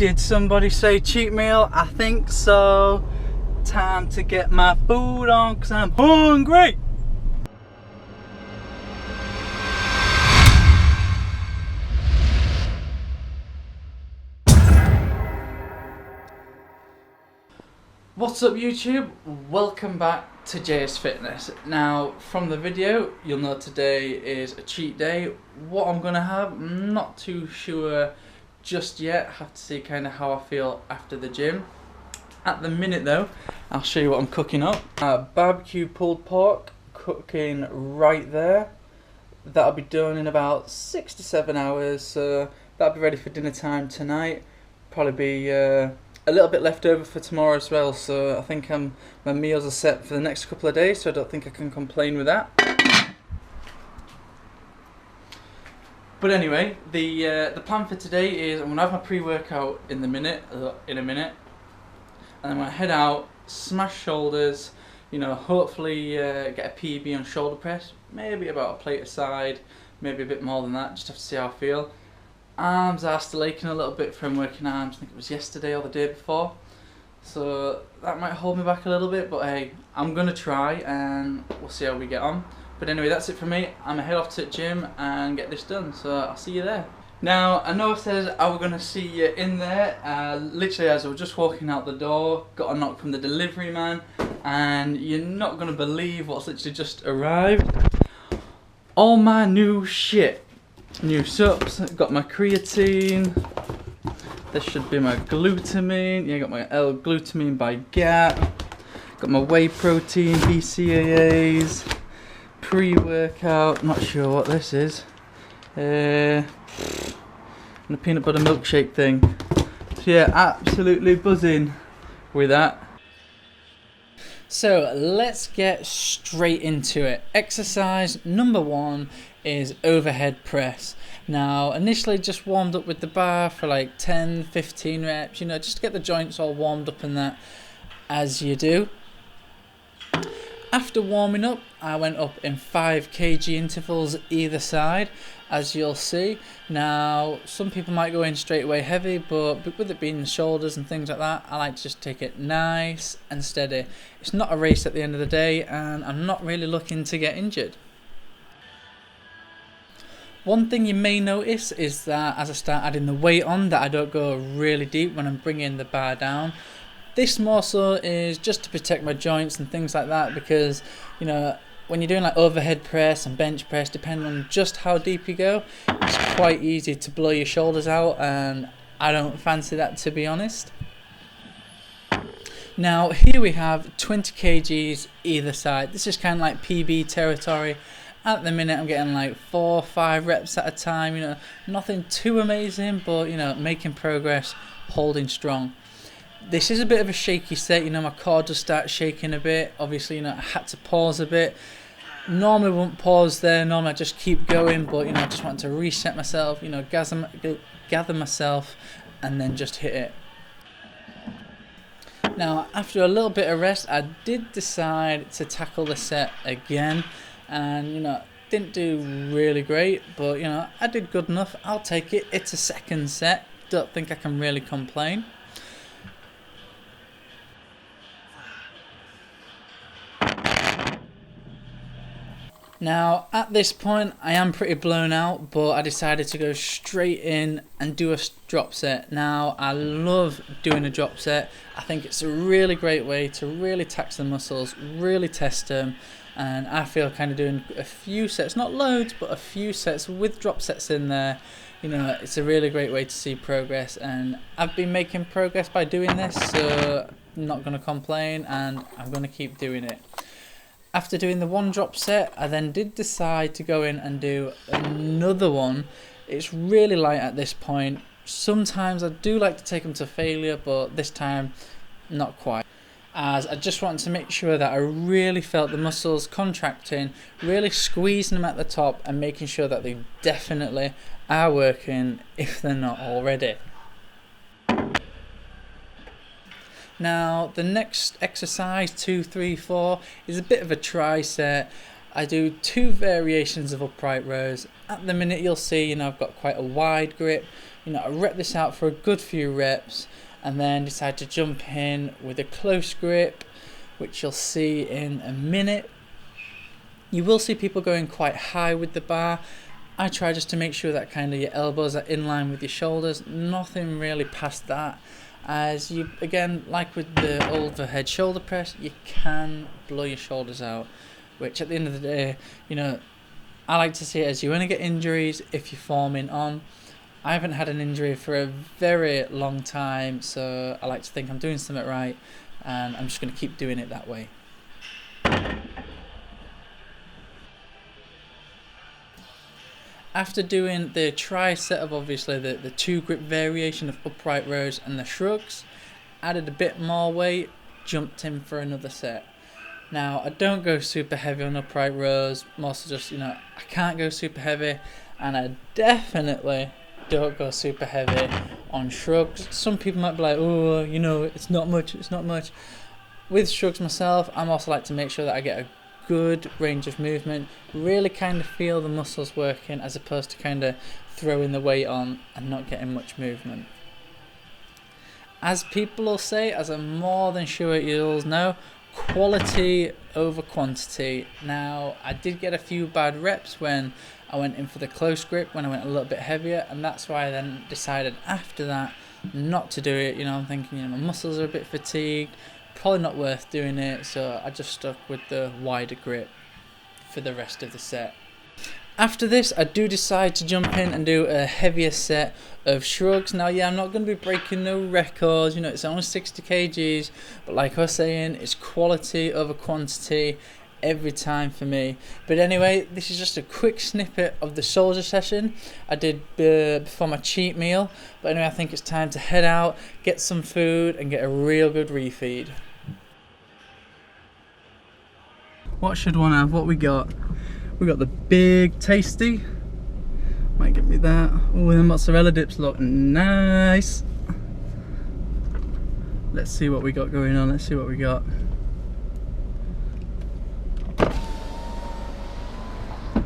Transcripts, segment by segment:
Did somebody say cheat meal? I think so. Time to get my food on because I'm hungry. What's up YouTube? Welcome back to JS Fitness. Now from the video you'll know today is a cheat day. What I'm gonna have, I'm not too sure just yet. Have to see kind of how I feel after the gym. At the minute though, I'll show you what I'm cooking up. Barbecue pulled pork cooking right there. That'll be done in about 6 to 7 hours, so that'll be ready for dinner time tonight. Probably be a little bit left over for tomorrow as well, so I think my meals are set for the next couple of days, so I don't think I can complain with that. But anyway, the plan for today is I'm gonna have my pre-workout in a minute, and then I'm gonna head out, smash shoulders, you know, hopefully get a PB on shoulder press, maybe about a plate a side, maybe a bit more than that, just have to see how I feel. Arms are still aching a little bit from working arms. I think it was yesterday or the day before, so that might hold me back a little bit, but hey, I'm gonna try and we'll see how we get on. But anyway, that's it for me. I'm gonna head off to the gym and get this done, so I'll see you there. Now I know I said I was gonna see you in there, literally as I was just walking out the door, got a knock from the delivery man, and you're not gonna believe what's literally just arrived. All my new shit. New subs, got my creatine, this should be my glutamine, yeah, got my L-glutamine by Gap, got my whey protein, BCAAs, pre-workout, not sure what this is, and a peanut butter milkshake thing. So yeah, absolutely buzzing with that. So let's get straight into it. Exercise number 1 is overhead press. Now initially just warmed up with the bar for like 10-15 reps, you know, just to get the joints all warmed up and that, as you do. After warming up, I went up in 5 kg intervals either side, as you'll see. Now some people might go in straight away heavy, but with it being the shoulders and things like that, I like to just take it nice and steady. It's not a race at the end of the day, and I'm not really looking to get injured. One thing you may notice is that as I start adding the weight on, that I don't go really deep when I'm bringing the bar down. This more so is just to protect my joints and things like that, because you know, when you're doing like overhead press and bench press, depending on just how deep you go, it's quite easy to blow your shoulders out, and I don't fancy that, to be honest. Now here we have 20 kgs either side. This is kind of like PB territory. At the minute I'm getting like 4 or 5 reps at a time, you know, nothing too amazing, but you know, making progress, holding strong. This is a bit of a shaky set, you know, my core does start shaking a bit. Obviously, you know, I had to pause a bit. Normally I wouldn't pause there, normally I just keep going, but you know, I just want to reset myself, you know, gather myself and then just hit it. Now after a little bit of rest, I did decide to tackle the set again. And you know, didn't do really great, but you know, I did good enough. I'll take it. It's a second set, don't think I can really complain. Now at this point I am pretty blown out, but I decided to go straight in and do a drop set. Now I love doing a drop set. I think it's a really great way to really tax the muscles, really test them. And I feel kind of doing a few sets, not loads, but a few sets with drop sets in there, you know, it's a really great way to see progress, and I've been making progress by doing this, so I'm not going to complain, and I'm going to keep doing it. After doing the 1 drop set, I then did decide to go in and do another one. It's really light at this point. Sometimes I do like to take them to failure, but this time not quite, as I just wanted to make sure that I really felt the muscles contracting, really squeezing them at the top and making sure that they definitely are working if they're not already. Now the next exercise, 2, 3, 4, is a bit of a try set. I do 2 variations of upright rows. At the minute you'll see, you know, I've got quite a wide grip, I rep this out for a good few reps and then decide to jump in with a close grip, which you'll see in a minute. You will see people going quite high with the bar. I try just to make sure that kind of your elbows are in line with your shoulders, nothing really past that, as you, again, like with the overhead shoulder press, you can blow your shoulders out, which at the end of the day, I like to see it as you only get injuries if you're forming on. I haven't had an injury for a very long time, so I like to think I'm doing something right, and I'm just going to keep doing it that way. After doing the try set of obviously the 2 grip variation of upright rows and the shrugs, added a bit more weight, jumped in for another set. Now, I don't go super heavy on upright rows, mostly just, I can't go super heavy, and I definitely don't go super heavy on shrugs. Some people might be like, oh, it's not much. With shrugs myself, I'm also like to make sure that I get a good range of movement, really kind of feel the muscles working as opposed to kind of throwing the weight on and not getting much movement. As people will say, as I'm more than sure you'll know, quality over quantity. Now, I did get a few bad reps when I went in for the close grip, when I went a little bit heavier, and that's why I then decided after that not to do it. I'm thinking, my muscles are a bit fatigued, probably not worth doing it, so I just stuck with the wider grip for the rest of the set. After this, I do decide to jump in and do a heavier set of shrugs. Now, I'm not going to be breaking no records, it's only 60 kgs, but like I was saying, it's quality over quantity every time for me. But anyway, this is just a quick snippet of the soldier session I did before my cheat meal. But anyway, I think it's time to head out, get some food, and get a real good refeed. What should one have? What we got? We got the big tasty. Might get me that. Oh, the mozzarella dips look nice. Let's see what we got going on. Let's see what we got.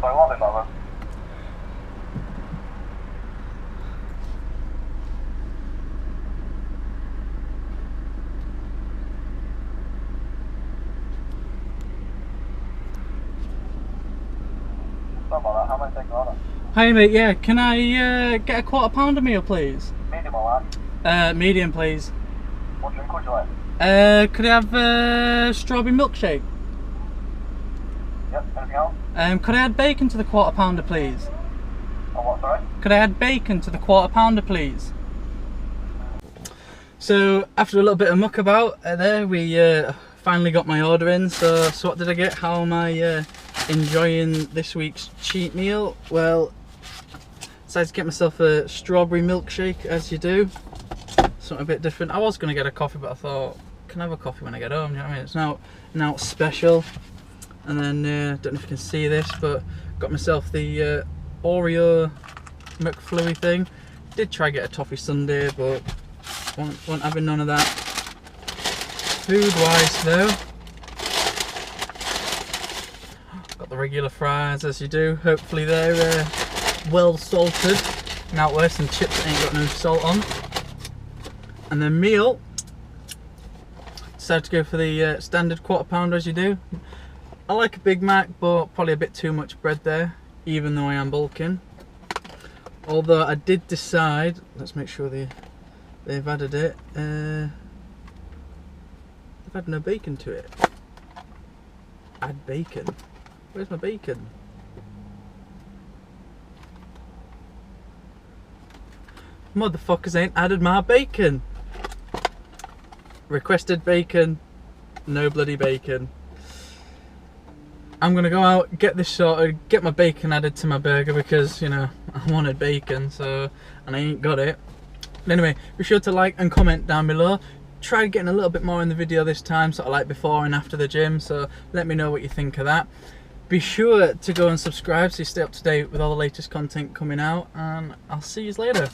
Sorry, what have brother? Sorry about that, how am I taking order? Hi mate, yeah, can I get a quarter pounder meal please? Medium or large? Medium please. What drink would you like? Could I have a strawberry milkshake? Yep, anything else? Could I add bacon to the quarter pounder please? Oh, what, sorry? Could I add bacon to the quarter pounder please? So after a little bit of muck about there, we finally got my order in. So what did I get? How am I enjoying this week's cheat meal? Well, decided to get myself a strawberry milkshake, as you do. Something a bit different. I was going to get a coffee, but I thought, can I have a coffee when I get home? You know what I mean? It's now special. And then, don't know if you can see this, but got myself the Oreo McFlurry thing. Did try get a toffee sundae, but wasn't having none of that. Food-wise though, got the regular fries as you do. Hopefully they're well salted. Now there's some chips that ain't got no salt on. And then meal, decided to go for the standard quarter pounder as you do. I like a Big Mac, but probably a bit too much bread there, even though I am bulking. Although I did decide, let's make sure they've added it. They've added no bacon to it. Add bacon. Where's my bacon? Motherfuckers ain't added my bacon. Requested bacon, no bloody bacon. I'm gonna go out, get this sorted, get my bacon added to my burger because, you know, I wanted bacon, so, and I ain't got it. But anyway, be sure to like and comment down below. Tried getting a little bit more in the video this time, sort of like before and after the gym, so let me know what you think of that. Be sure to go and subscribe so you stay up to date with all the latest content coming out, and I'll see you later.